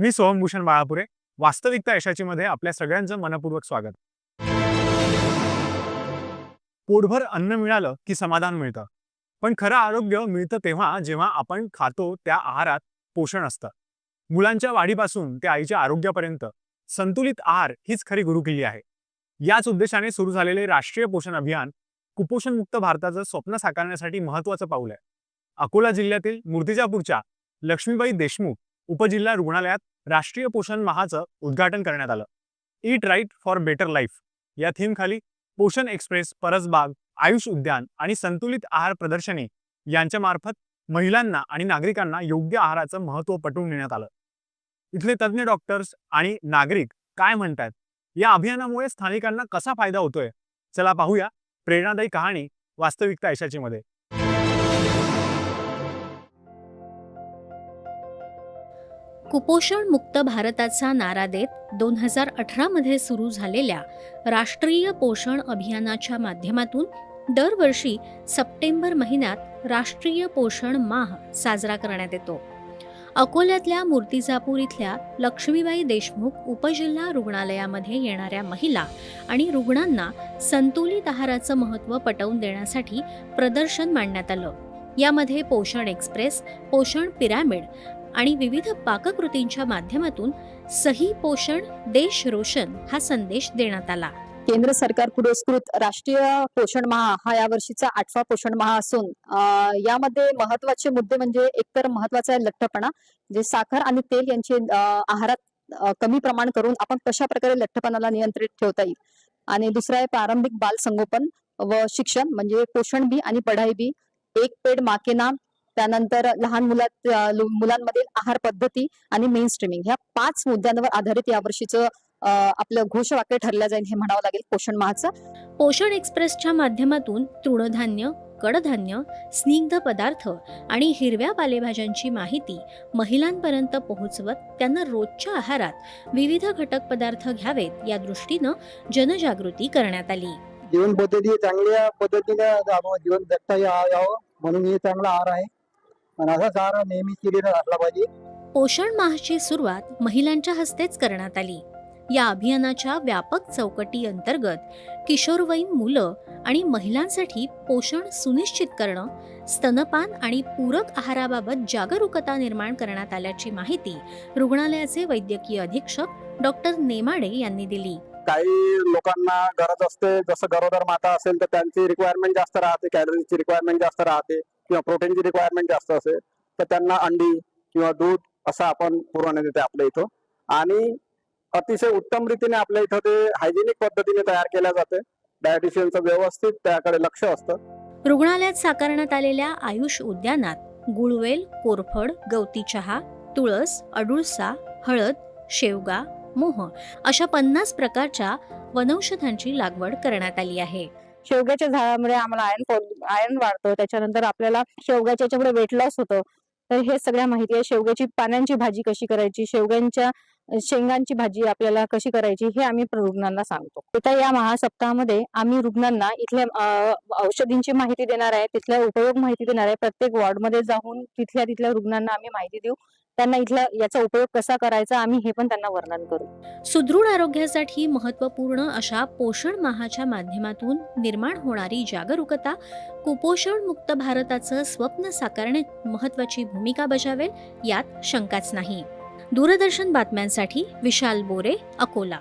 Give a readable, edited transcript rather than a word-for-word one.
मी सोहमभूषण बाळापुरे. वास्तविकता यशाची मध्ये आपल्या सगळ्यांचं मनपूर्वक स्वागत. पोटभर अन्न मिळालं की समाधान मिळतं. पण खरं आरोग्य मिळतं तेव्हा जेव्हा आपण खातो त्या आहारात पोषण असतं. मुलांच्या वाढीपासून ते आईच्या आरोग्यापर्यंत संतुलित आहार हीच खरी गुरुकिल्ली आहे. याच उद्देशाने सुरू झालेले राष्ट्रीय पोषण अभियान कुपोषणमुक्त भारताचं स्वप्न साकारण्यासाठी महत्त्वाचं पाऊल आहे. अकोला जिल्ह्यातील मूर्तिजापूरच्या लक्ष्मीबाई देशमुख उपजिल्हा रुग्णालयात राष्ट्रीय पोषण माहाचं उद्घाटन करण्यात आलं. ईट राईट फॉर बेटर लाईफ या थीमखाली पोषण एक्सप्रेस, परसबाग, आयुष उद्यान आणि संतुलित आहार प्रदर्शनी यांच्या मार्फत महिलांना आणि नागरिकांना योग्य आहाराचं महत्त्व पटवून देण्यात आलं. इथले तज्ज्ञ डॉक्टर्स आणि नागरिक काय म्हणतात, या अभियानामुळे स्थानिकांना कसा फायदा होतोय, चला पाहूया प्रेरणादायी कहाणी वास्तविकता यशाची मध्ये. कुपोषण मुक्त भारताचा नारा देत 2018 मध्ये सुरू झालेल्या राष्ट्रीय पोषण अभियानाच्या माध्यमातून दरवर्षी सप्टेंबर महिन्यात राष्ट्रीय पोषण माह साजरा करण्यात येतो. अकोल्यातल्या मूर्तिजापूर इथल्या लक्ष्मीबाई देशमुख उपजिल्हा रुग्णालयामध्ये येणाऱ्या महिला आणि रुग्णांना संतुलित आहाराचं महत्त्व पटवून देण्यासाठी प्रदर्शन मांडण्यात आलं. यामध्ये पोषण एक्सप्रेस, पोषण पिरॅमिड आणि विविध पाककृतींच्या माध्यमातून सही पोषण देश रोशन हा संदेश देण्यात आला. केंद्र सरकार पुरस्कृत राष्ट्रीय पोषण माह हा या वर्षीचा 8वा पोषण माह असून यामध्ये महत्त्वाचे मुद्दे म्हणजे एकतर महत्त्वाचा आहे लठ्ठपणा, जे साखर आणि तेल यांचे आहारात कमी प्रमाण करून आपण कशा प्रकारे लठ्ठपणाला नियंत्रित ठेवता येईल. आणि दुसरा आहे प्रारंभिक बाल संगोपन व शिक्षण, म्हणजे पोषण बी आणि पढाई बी, एक पेड माँ के नाम, त्यानंतर लहान मुलांमधील आहार पद्धती आणि मेन स्ट्रीमिंग, ह्या 5 मुद्द्यांवर आधारित या वर्षीचं आपलं घोषवाक्य ठरलं जाईल हे म्हणावं लागेल पोषण माहचं. पोषण एक्सप्रेसच्या माध्यमातून तृणधान्य, कडधान्य, स्निग्ध पदार्थ आणि हिरव्या पालेभाज्यांची माहिती महिलांपर्यंत पोहोचवत त्यांना रोजच्या आहारात विविध घटक पदार्थ घ्यावेत या दृष्टीनं जनजागृती करण्यात आली. जीवन पद्धती चांगल्या पद्धतीने जीवन जगता यावं म्हणून हे चांगला आहार आहे आणि असाच आहार नेहमी केलेला असला पाहिजे. पोषण माहची सुरुवात महिलांच्या हस्तेच करण्यात आली. या अभियानाच्या व्यापक चौकटी अंतर्गत किशोरवयीन मुलं आणि महिलांसाठी पोषण सुनिश्चित करणं, स्तनपान आणि पूरक आहाराबाबत जागरूकता निर्माण करण्यात आल्याची माहिती रुग्णालयाचे वैद्यकीय अधीक्षक डॉक्टर नेमाडे यांनी दिली. काही लोकांना गरज असते, जसं गरोदर माता असेल तर त्यांची रिक्वायरमेंट जास्त राहते, कॅलरीजची रिक्वायरमेंट जास्त राहते किंवा प्रोटीनची रिक्वायरमेंट जास्त असेल तर त्यांना अंडी किंवा दूध असं आपण पुरवण्यात येते आपल्या इथं. आणि अतिशय उत्तम रीतीने आपल्या इथं ते हायजेनिक पद्धतीने तयार केल्या जाते. डायटिशियनचं व्यवस्थित त्याकडे लक्ष असतं. रुग्णालयात साकारण्यात आलेल्या आयुष उद्यानात गुळवेल, कोरफड, गवती चहा, तुळस, अडुळसा, हळद, शेवगा, मोह अशा 50 प्रकारच्या वनौषधांची लागवड करण्यात आली आहे. शेवग्याच्या झाडामुळे आम्हाला आयर्न वाढतं, त्याच्यानंतर आपल्याला शेवग्याच्या याच्यामुळे वेट लॉस होतं. तर हे सगळ्या माहिती आहे. शेवग्याची पानांची भाजी कशी करायची, शेवग्यांच्या शेंगांची भाजी आपल्याला कशी करायची हे आम्ही रुग्णांना सांगतो. आता या महासप्ताहामध्ये आम्ही रुग्णांना इथल्या औषधींची माहिती देणार आहे, तिथल्या उपयोग माहिती देणार आहे. प्रत्येक वॉर्डमध्ये जाऊन तिथल्या रुग्णांना आम्ही माहिती देऊ, त्यांना इथला याचा उपयोग कसा करायचा आम्ही हे पण त्यांना वर्णन करू. सुदृढ आरोग्यासाठी महत्त्वपूर्ण अशा पोषण माहाच्या माध्यमातून निर्माण होणारी जागरूकता कुपोषण मुक्त भारताचं स्वप्न साकारण्यात महत्त्वाची भूमिका बजावेल यात शंकाच नाही. दूरदर्शन बातम्यांसाठी विशाल बोरे, अकोला.